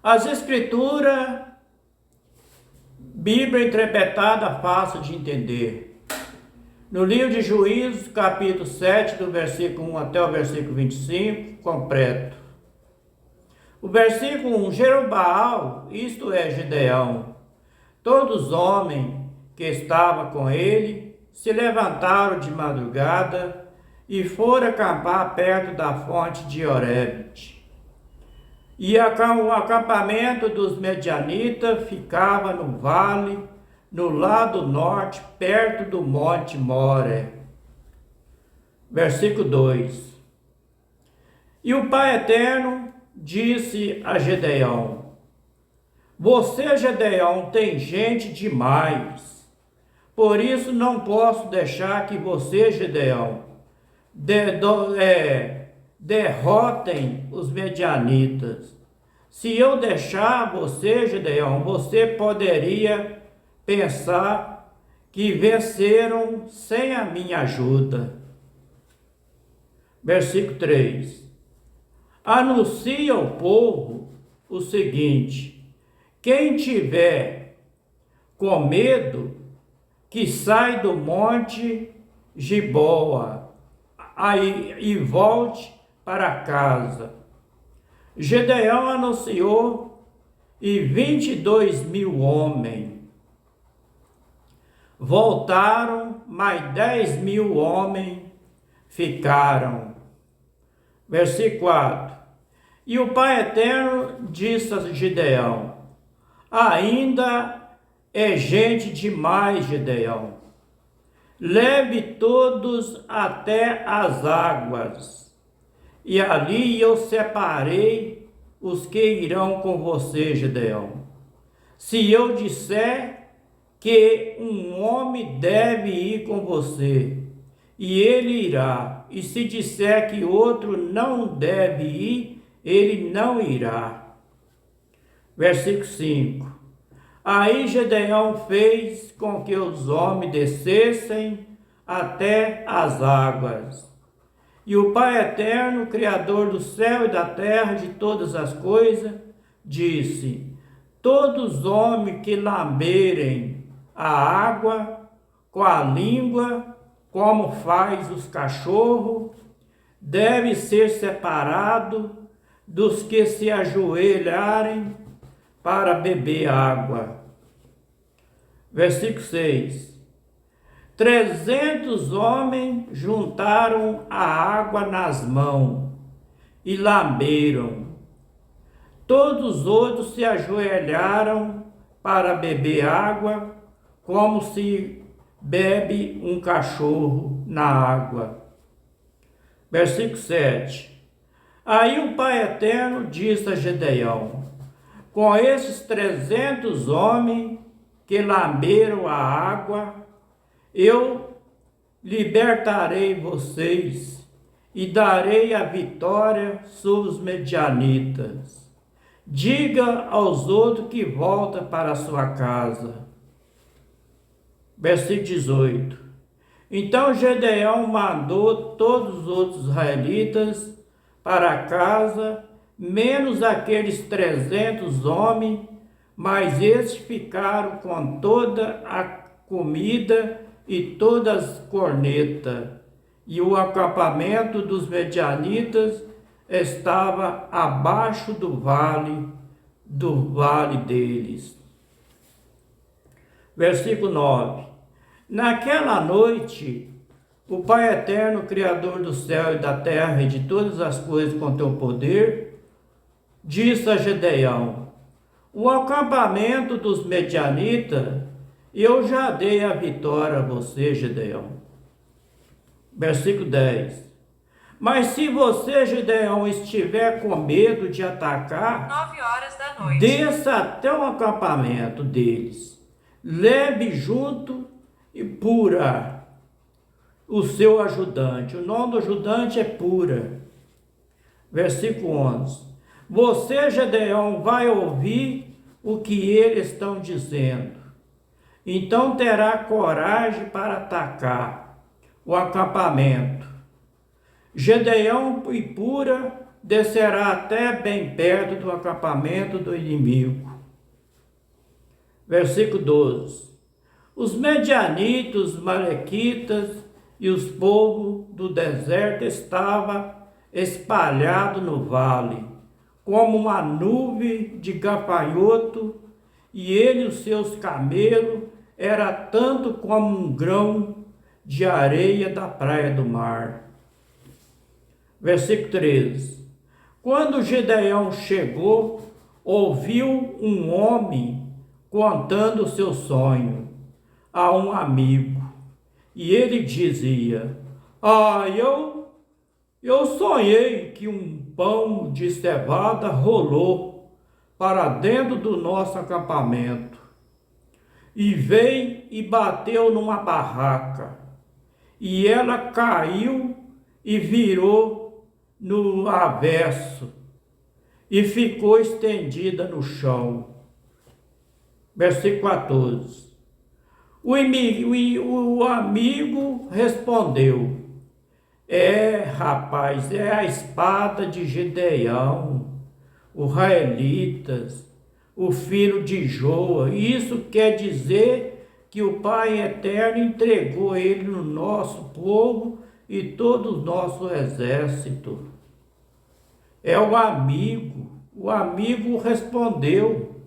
As Escrituras, Bíblia interpretada fácil de entender. No livro de Juízes, capítulo 7, do versículo 1 até o versículo 25, completo. O versículo 1, Jerobaal, isto é, Gideão, todos os homens que estavam com ele, se levantaram de madrugada e foram acampar perto da fonte de Horebe. E o acampamento dos medianitas ficava no vale, no lado norte, perto do monte More. Versículo 2. E o Pai Eterno disse a Gedeão: Você, Gedeão, tem gente demais. Por isso não posso deixar que você, Gedeão, derrotem os medianitas. Se eu deixar você, Gedeão, você poderia pensar que venceram sem a minha ajuda. Versículo 3. Anuncie ao povo o seguinte: quem tiver com medo, que sai do monte Giboa e volte para casa. Gedeão anunciou, e 22.000 homens voltaram, mas 10.000 homens ficaram. Versículo 4. E o Pai Eterno disse a Gedeão: ainda é gente demais, Gedeão. Leve todos até as águas, e ali eu separei os que irão com você, Gedeão. Se eu disser que um homem deve ir com você, e ele irá. E se disser que outro não deve ir, ele não irá. Versículo 5. Aí Gedeão fez com que os homens descessem até as águas. E o Pai Eterno, Criador do céu e da terra, de todas as coisas, disse: todos os homens que lamberem a água com a língua, como faz os cachorros, deve ser separado dos que se ajoelharem para beber água. Versículo 6. 300 homens juntaram a água nas mãos e lamberam. Todos os outros se ajoelharam para beber água, como se bebe um cachorro na água. Versículo 7. Aí o Pai Eterno disse a Gedeão: com esses 300 homens que lamberam a água, eu libertarei vocês e darei a vitória sobre os medianitas. Diga aos outros que voltem para a sua casa. Versículo 18. Então Gedeão mandou todos os outros israelitas para casa, menos aqueles 300 homens, mas esses ficaram com toda a comida e todas as cornetas, e o acampamento dos medianitas estava abaixo do vale deles. Versículo 9. Naquela noite, o Pai Eterno, Criador do céu e da terra e de todas as coisas com teu poder, disse a Gedeão: o acampamento dos medianitas, eu já dei a vitória a você, Gedeão. Versículo 10. Mas se você, Gedeão, estiver com medo de atacar, 9h, desça até o acampamento deles, leve junto e Pura, o seu ajudante. O nome do ajudante é Pura. Versículo 11. Você, Gedeão, vai ouvir o que eles estão dizendo. Então terá coragem para atacar o acampamento. Gedeão e Pura descerá até bem perto do acampamento do inimigo. Versículo 12. Os medianitas, os malequitas e os povos do deserto estavam espalhados no vale, como uma nuvem de gafanhoto, e ele e os seus camelos era tanto como um grão de areia da praia do mar. Versículo 13. Quando Gideão chegou, ouviu um homem contando o seu sonho a um amigo, e ele dizia: eu sonhei que um pão de cevada rolou para dentro do nosso acampamento e veio e bateu numa barraca, e ela caiu e virou no avesso e ficou estendida no chão. Versículo 14. O amigo respondeu: rapaz, é a espada de Gideão, os israelitas, o filho de Joa. Isso quer dizer que o Pai Eterno entregou ele no nosso povo e todo o nosso exército. É o amigo respondeu: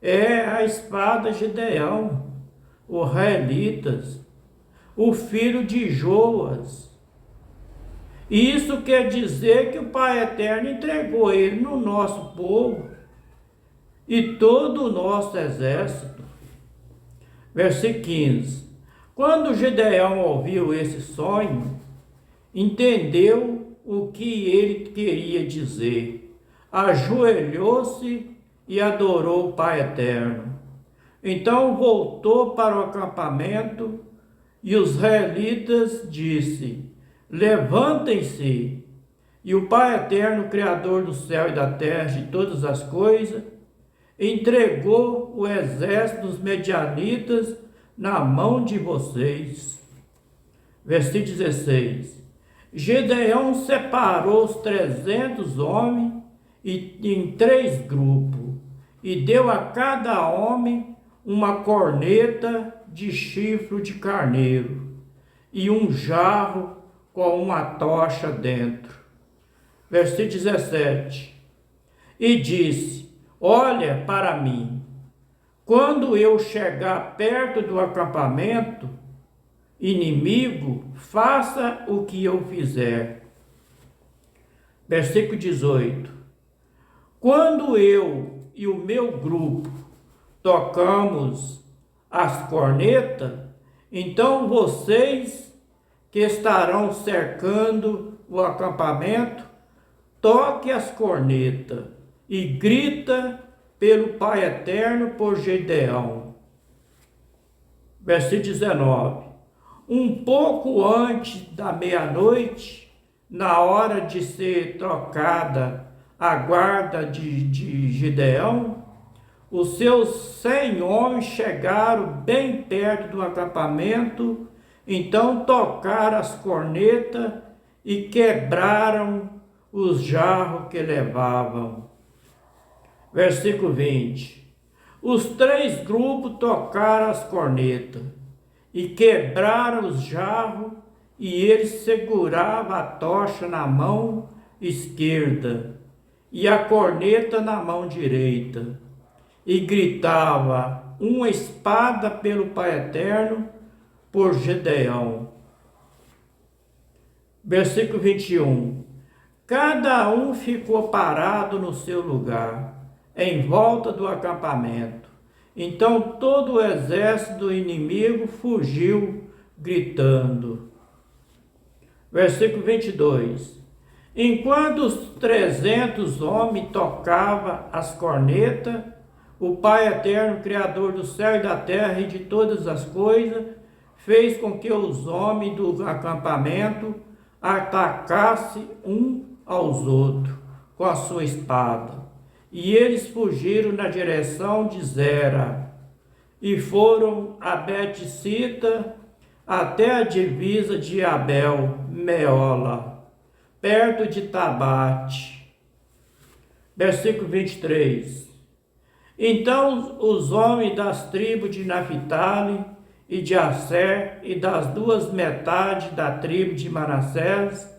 é a espada de Gideão, os israelitas, o filho de Joas. Isso quer dizer que o Pai Eterno entregou ele no nosso povo e todo o nosso exército. Versículo 15. Quando Gideão ouviu esse sonho, entendeu o que ele queria dizer, ajoelhou-se e adorou o Pai Eterno. Então voltou para o acampamento e os israelitas disse: levantem-se, e o Pai Eterno, Criador do céu e da terra, de todas as coisas, entregou o exército dos medianitas na mão de vocês. Versículo 16. Gideão separou os 300 homens em 3 grupos e deu a cada homem uma corneta de chifre de carneiro e um jarro com uma tocha dentro. Versículo 17. E disse: olha para mim, quando eu chegar perto do acampamento inimigo, faça o que eu fizer. Versículo 18. Quando eu e o meu grupo tocamos as cornetas, então vocês que estarão cercando o acampamento, toque as cornetas e grita pelo Pai Eterno por Gideão. Versículo 19. Um pouco antes da meia-noite, na hora de ser trocada a guarda de Gideão, os seus 100 homens chegaram bem perto do acampamento, então tocaram as cornetas e quebraram os jarros que levavam. Versículo 20. Os 3 grupos tocaram as cornetas e quebraram os jarros, e eles seguravam a tocha na mão esquerda e a corneta na mão direita, e gritava uma espada pelo Pai Eterno por Gideão. Versículo 21. Cada um ficou parado no seu lugar, em volta do acampamento. Então todo o exército do inimigo fugiu, gritando. Versículo 22. Enquanto os 300 homens tocavam as cornetas, o Pai Eterno, Criador do céu e da terra e de todas as coisas, fez com que os homens do acampamento atacassem um aos outros com a sua espada. E eles fugiram na direção de Zera e foram a Bet-sita até a divisa de Abel-meola, perto de Tabate. Versículo 23. Então os homens das tribos de Naphtali e de Asser e das duas metades da tribo de Manassés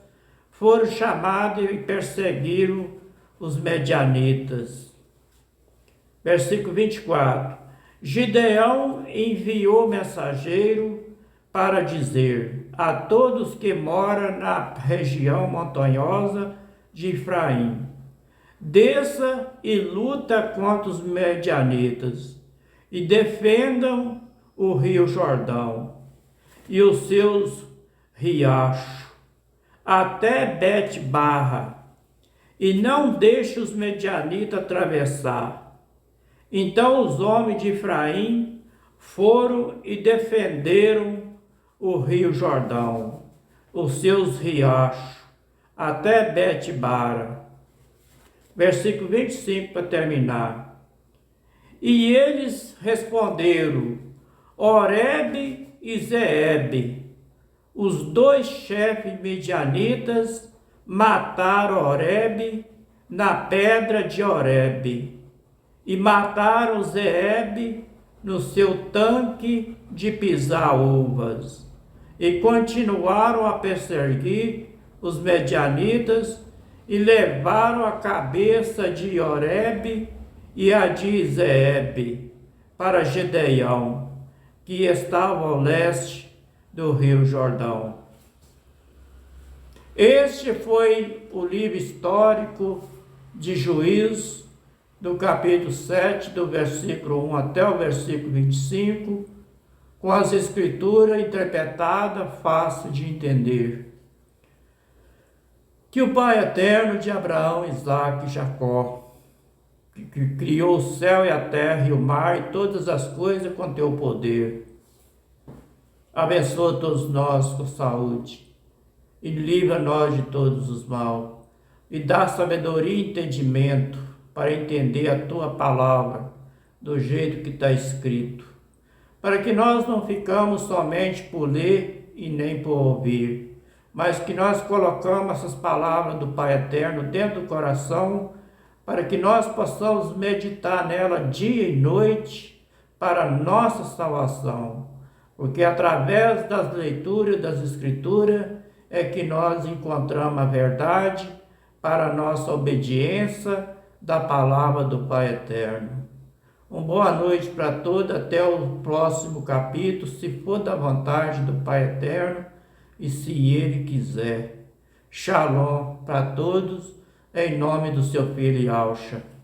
foram chamados e perseguiram os medianitas. Versículo 24. Gideão enviou mensageiro para dizer a todos que moram na região montanhosa de Efraim: desça e luta contra os medianitas e defendam o rio Jordão e os seus riachos até Bet-barra, e não deixe os medianitas atravessar. Então os homens de Efraim foram e defenderam o rio Jordão, os seus riachos, até Bet-barra. Versículo 25 para terminar. E eles responderam, Oreb e Zeeb, os dois chefes medianitas, mataram Oreb na pedra de Oreb e mataram Zeeb no seu tanque de pisar uvas, e continuaram a perseguir os medianitas e levaram a cabeça de Oreb e a de Zeeb para Gideão, que estava ao leste do rio Jordão. Este foi o livro histórico de Juízes, do capítulo 7, do versículo 1 até o versículo 25, com as escrituras interpretadas, fácil de entender. Que o Pai eterno de Abraão, Isaque e Jacó, que criou o céu e a terra e o mar e todas as coisas com teu poder, abençoa todos nós com saúde e livra nós de todos os mal e dá sabedoria e entendimento para entender a tua palavra do jeito que está escrito, para que nós não ficamos somente por ler e nem por ouvir, mas que nós colocamos essas palavras do Pai Eterno dentro do coração, para que nós possamos meditar nela dia e noite para a nossa salvação, porque através das leituras das Escrituras é que nós encontramos a verdade para a nossa obediência da palavra do Pai Eterno. Uma boa noite para todos, até o próximo capítulo, se for da vontade do Pai Eterno e se Ele quiser. Shalom para todos, em nome do seu filho Yahshua.